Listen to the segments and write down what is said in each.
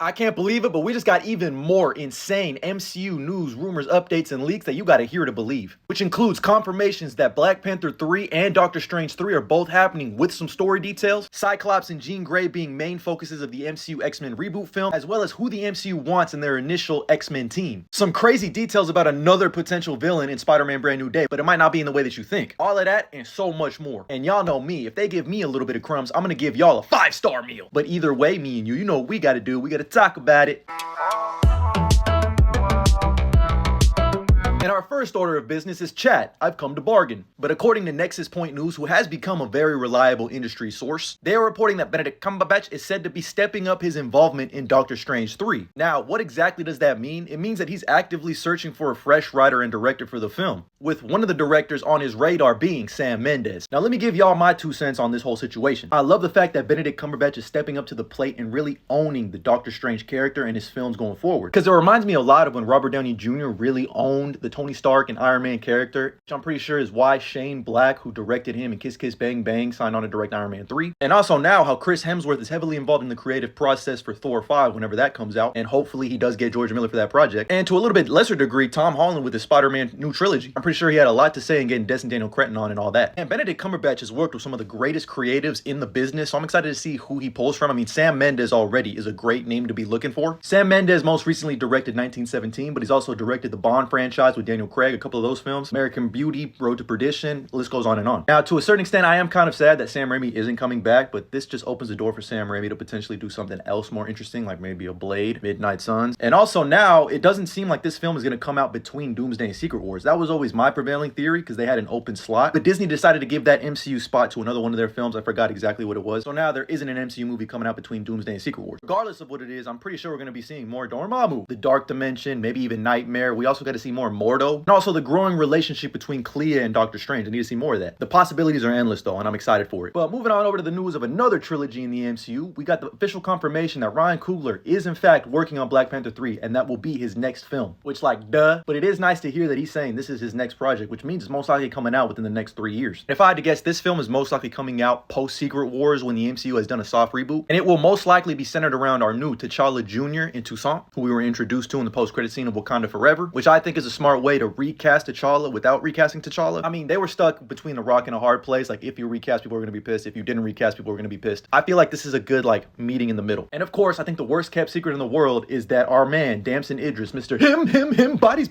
I can't believe it, but we just got even more insane MCU news, rumors, updates, and leaks that you gotta hear to believe. Which includes confirmations that Black Panther 3 and Doctor Strange 3 are both happening with some story details, Cyclops and Jean Grey being main focuses of the MCU X-Men reboot film, as well as who the MCU wants in their initial X-Men team. Some crazy details about another potential villain in Spider-Man Brand New Day, but it might not be in the way that you think. All of that and so much more. And y'all know me, if they give me a little bit of crumbs, I'm gonna give y'all a 5-star meal. But either way, me and you know what we gotta do. We gotta talk about it. And our first order of business is chat. I've come to bargain. But according to Nexus Point News, who has become a very reliable industry source, they are reporting that Benedict Cumberbatch is said to be stepping up his involvement in Doctor Strange 3. Now, what exactly does that mean? It means that he's actively searching for a fresh writer and director for the film, with one of the directors on his radar being Sam Mendes. Now, let me give y'all my 2 cents on this whole situation. I love the fact that Benedict Cumberbatch is stepping up to the plate and really owning the Doctor Strange character in his films going forward. Because it reminds me a lot of when Robert Downey Jr. really owned the Tony Stark and Iron Man character, which I'm pretty sure is why Shane Black, who directed him in Kiss Kiss Bang Bang, signed on to direct Iron Man 3. And also now how Chris Hemsworth is heavily involved in the creative process for Thor 5 whenever that comes out, and hopefully he does get George Miller for that project. And to a little bit lesser degree, Tom Holland with his Spider-Man new trilogy. I'm pretty sure he had a lot to say in getting Destin Daniel Cretton on and all that. And Benedict Cumberbatch has worked with some of the greatest creatives in the business, so I'm excited to see who he pulls from. I mean, Sam Mendes already is a great name to be looking for. Sam Mendes most recently directed 1917, but he's also directed the Bond franchise with Daniel Craig, a couple of those films, American Beauty, Road to Perdition, the list goes on and on. Now, to a certain extent, I am kind of sad that Sam Raimi isn't coming back, but this just opens the door for Sam Raimi to potentially do something else more interesting, like maybe a Blade, Midnight Suns. And also now, it doesn't seem like this film is going to come out between Doomsday and Secret Wars. That was always my prevailing theory, because they had an open slot. But Disney decided to give that MCU spot to another one of their films. I forgot exactly what it was. So now there isn't an MCU movie coming out between Doomsday and Secret Wars. Regardless of what it is, I'm pretty sure we're going to be seeing more Dormammu, the Dark Dimension, maybe even Nightmare. We also got to see more Mordo, and also the growing relationship between Clea and Doctor Strange. I need to see more of that. The possibilities are endless though, and I'm excited for it. But moving on over to the news of another trilogy in the MCU, we got the official confirmation that Ryan Coogler is in fact working on Black Panther 3, and that will be his next film. Which, like, duh. But it is nice to hear that he's saying this is his next project, which means it's most likely coming out within the next 3 years. If I had to guess, this film is most likely coming out post Secret Wars when the MCU has done a soft reboot, and it will most likely be centered around our new T'Challa Jr. in Toussaint, who we were introduced to in the post-credit scene of Wakanda Forever, which I think is a smart way to recast T'Challa without recasting T'Challa. I mean, they were stuck between a rock and a hard place. Like, if you recast, people are going to be pissed. If you didn't recast, people are going to be pissed. I feel like this is a good, like, meeting in the middle. And of course, I think the worst kept secret in the world is that our man, Damson Idris, Mr. Him, bodies,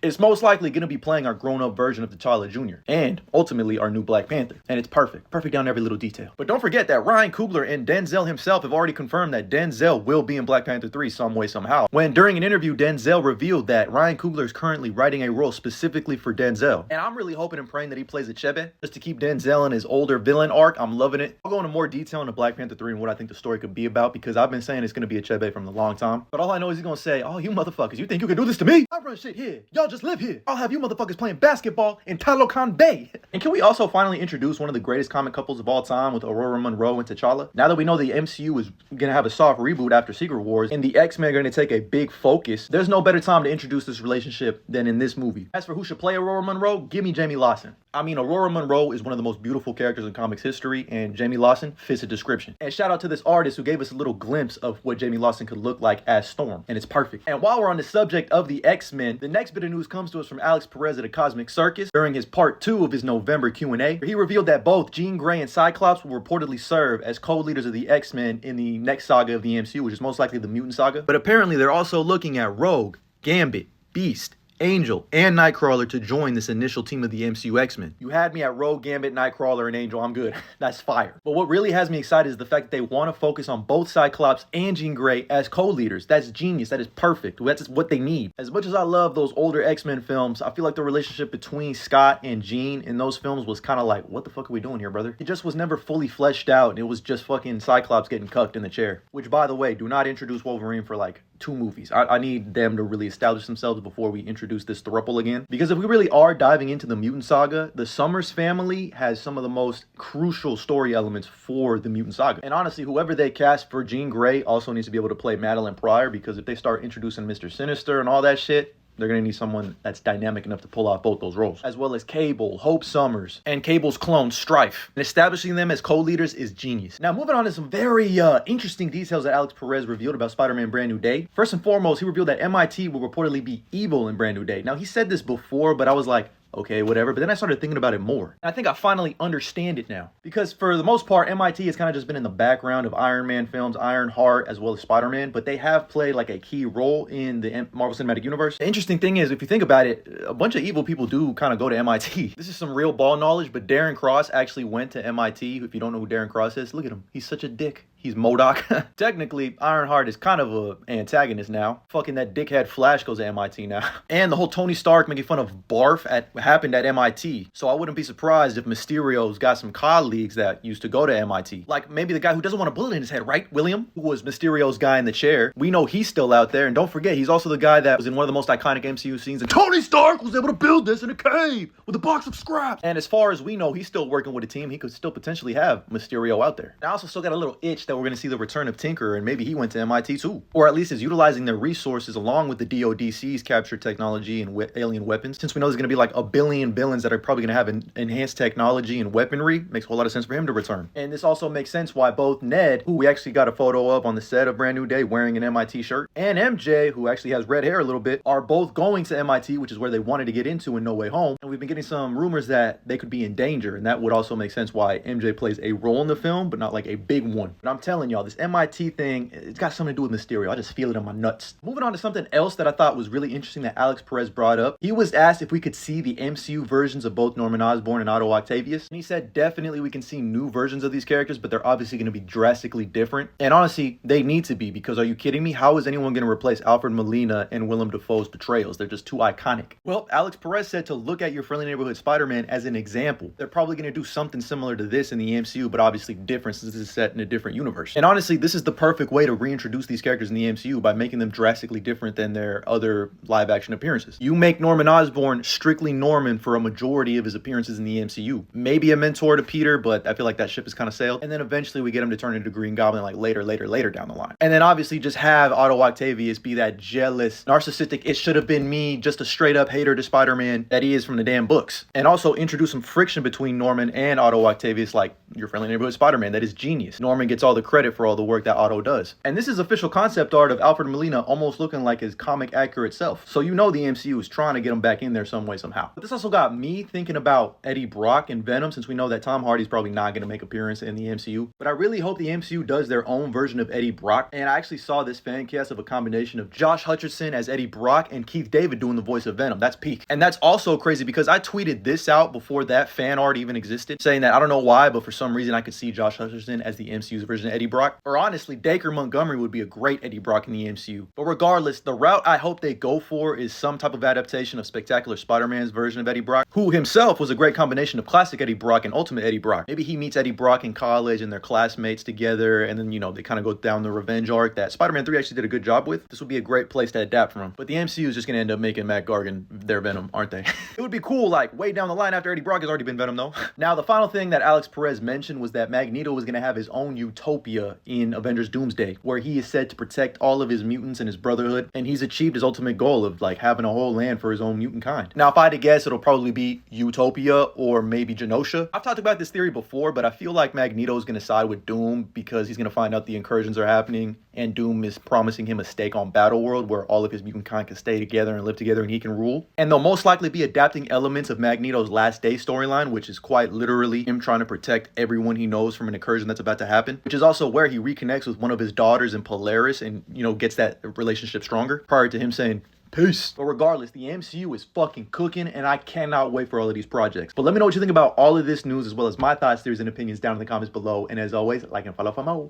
is most likely going to be playing our grown-up version of T'Challa Jr. and ultimately our new Black Panther. And it's perfect down to every little detail. But don't forget that Ryan Coogler and Denzel himself have already confirmed that Denzel will be in Black Panther 3 some way, somehow. When during an interview, Denzel revealed that Ryan Coogler is currently writing a role specifically for Denzel. And I'm really hoping and praying that he plays a Chebe, just to keep Denzel in his older villain arc. I'm loving it. I'll go into more detail into Black Panther 3 and what I think the story could be about, because I've been saying it's going to be a Chebe from a long time. But all I know is he's going to say, oh, you motherfuckers, you think you can do this to me? I run shit here. Y'all just live here. I'll have you motherfuckers playing basketball in Talokan Bay. And can we also finally introduce one of the greatest comic couples of all time with Aurora Monroe and T'Challa? Now that we know the MCU is going to have a soft reboot after Secret Wars and the X-Men are going to take a big focus, there's no better time to introduce this relationship than in this movie. As for who should play Aurora Monroe, give me Jamie Lawson. I mean, Aurora Monroe is one of the most beautiful characters in comics history, and Jamie Lawson fits the description. And shout out to this artist who gave us a little glimpse of what Jamie Lawson could look like as Storm, and it's perfect. And while we're on the subject of the X-Men, the next bit of news comes to us from Alex Perez at A Cosmic Circus during his part 2 of his November Q&A, where he revealed that both Jean Grey and Cyclops will reportedly serve as co-leaders of the X-Men in the next saga of the MCU, which is most likely the Mutant Saga. But apparently they're also looking at Rogue, Gambit, Beast, Angel, and Nightcrawler to join this initial team of the MCU X-Men. You had me at Rogue, Gambit, Nightcrawler, and Angel. I'm good. That's fire. But what really has me excited is the fact that they want to focus on both Cyclops and Jean Grey as co-leaders. That's genius. That is perfect. That's what they need. As much as I love those older X-Men films, I feel like the relationship between Scott and Jean in those films was kind of like, what the fuck are we doing here, brother? It just was never fully fleshed out. It was just fucking Cyclops getting cucked in the chair. Which, by the way, do not introduce Wolverine for like 2 movies. I need them to really establish themselves before we introduce this throuple again. Because if we really are diving into the Mutant Saga, the Summers family has some of the most crucial story elements for the Mutant Saga. And honestly, whoever they cast for Jean Grey also needs to be able to play Madeline Pryor, because if they start introducing Mr. Sinister and all that shit, They're gonna need someone that's dynamic enough to pull off both those roles, as well as Cable, Hope Summers, and Cable's clone Strife. And establishing them as co-leaders is genius. Now, moving on to some very interesting details that Alex Perez revealed about Spider-Man Brand New Day. First and foremost, he revealed that MIT will reportedly be evil in Brand New Day. Now, he said this before, but I was like, okay, whatever. But then I started thinking about it more. And I think I finally understand it now. Because for the most part, MIT has kind of just been in the background of Iron Man films, Iron Heart, as well as Spider-Man. But they have played like a key role in the Marvel Cinematic Universe. The interesting thing is, if you think about it, a bunch of evil people do kind of go to MIT. This is some real ball knowledge, but Darren Cross actually went to MIT. If you don't know who Darren Cross is, look at him. He's such a dick. He's MODOK. Technically, Ironheart is kind of an antagonist now. Fucking that dickhead Flash goes to MIT now. And the whole Tony Stark making fun of Barf happened at MIT. So I wouldn't be surprised if Mysterio's got some colleagues that used to go to MIT. Like maybe the guy who doesn't want a bullet in his head, right? William, who was Mysterio's guy in the chair. We know he's still out there. And don't forget, he's also the guy that was in one of the most iconic MCU scenes. And Tony Stark was able to build this in a cave with a box of scraps. And as far as we know, he's still working with a team. He could still potentially have Mysterio out there. I also still got a little itch that we're going to see the return of Tinker, and maybe he went to MIT too. Or at least is utilizing their resources along with the DODC's captured technology and alien weapons. Since we know there's going to be like a billion villains that are probably going to have enhanced technology and weaponry, makes a whole lot of sense for him to return. And this also makes sense why both Ned, who we actually got a photo of on the set of Brand New Day wearing an MIT shirt, and MJ, who actually has red hair a little bit, are both going to MIT, which is where they wanted to get into in No Way Home. And we've been getting some rumors that they could be in danger, and that would also make sense why MJ plays a role in the film, but not like a big one. But I'm telling y'all, this MIT thing, it's got something to do with Mysterio. I just feel it in my nuts. Moving on to something else that I thought was really interesting that Alex Perez brought up. He was asked if we could see the MCU versions of both Norman Osborn and Otto Octavius. And he said definitely we can see new versions of these characters, but they're obviously going to be drastically different. And honestly, they need to be, because are you kidding me? How is anyone going to replace Alfred Molina and Willem Dafoe's portrayals? They're just too iconic. Well, Alex Perez said to look at your Friendly Neighborhood Spider-Man as an example. They're probably going to do something similar to this in the MCU, but obviously different since this is set in a different universe. And honestly, this is the perfect way to reintroduce these characters in the MCU by making them drastically different than their other live action appearances. You make Norman Osborn strictly Norman for a majority of his appearances in the MCU. Maybe a mentor to Peter, but I feel like that ship has kind of sailed. And then eventually we get him to turn into Green Goblin like later down the line. And then obviously just have Otto Octavius be that jealous, narcissistic, it should have been me, just a straight up hater to Spider-Man that he is from the damn books. And also introduce some friction between Norman and Otto Octavius like your Friendly Neighborhood Spider-Man. That is genius. Norman gets all the credit for all the work that Otto does. And this is official concept art of Alfred Molina almost looking like his comic accurate self. So you know the MCU is trying to get him back in there some way, somehow. But this also got me thinking about Eddie Brock and Venom, since we know that Tom Hardy's probably not going to make an appearance in the MCU. But I really hope the MCU does their own version of Eddie Brock. And I actually saw this fan cast of a combination of Josh Hutcherson as Eddie Brock and Keith David doing the voice of Venom. That's peak. And that's also crazy because I tweeted this out before that fan art even existed, saying that I don't know why, but for some reason I could see Josh Hutcherson as the MCU's version of Eddie Brock. Or honestly, Dacre Montgomery would be a great Eddie Brock in the MCU. But regardless, the route I hope they go for is some type of adaptation of Spectacular Spider-Man's version of Eddie Brock, who himself was a great combination of classic Eddie Brock and Ultimate Eddie Brock. Maybe he meets Eddie Brock in college and they're classmates together, and then, you know, they kind of go down the revenge arc that Spider-Man 3 actually did a good job with. This would be a great place to adapt from. But the MCU is just going to end up making Matt Gargan their Venom, aren't they? It would be cool, like, way down the line after Eddie Brock has already been Venom, though. Now, the final thing that Alex Perez mentioned was that Magneto was going to have his own utopia in Avengers Doomsday, where he is said to protect all of his mutants and his brotherhood, and he's achieved his ultimate goal of, like, having a whole land for his own mutant kind. Now, if I had to guess, it'll probably be Utopia or maybe Genosha. I've talked about this theory before, but I feel like Magneto is going to side with Doom because he's going to find out the incursions are happening, and Doom is promising him a stake on Battleworld where all of his mutant kind can stay together and live together and he can rule. And they'll most likely be adapting elements of Magneto's Last Day storyline, which is quite literally him trying to protect everyone he knows from an incursion that's about to happen, which is also where he reconnects with one of his daughters in Polaris and, you know, gets that relationship stronger prior to him saying, peace. But regardless, the MCU is fucking cooking, and I cannot wait for all of these projects. But let me know what you think about all of this news, as well as my thoughts, theories, and opinions down in the comments below. And as always, like and follow for more.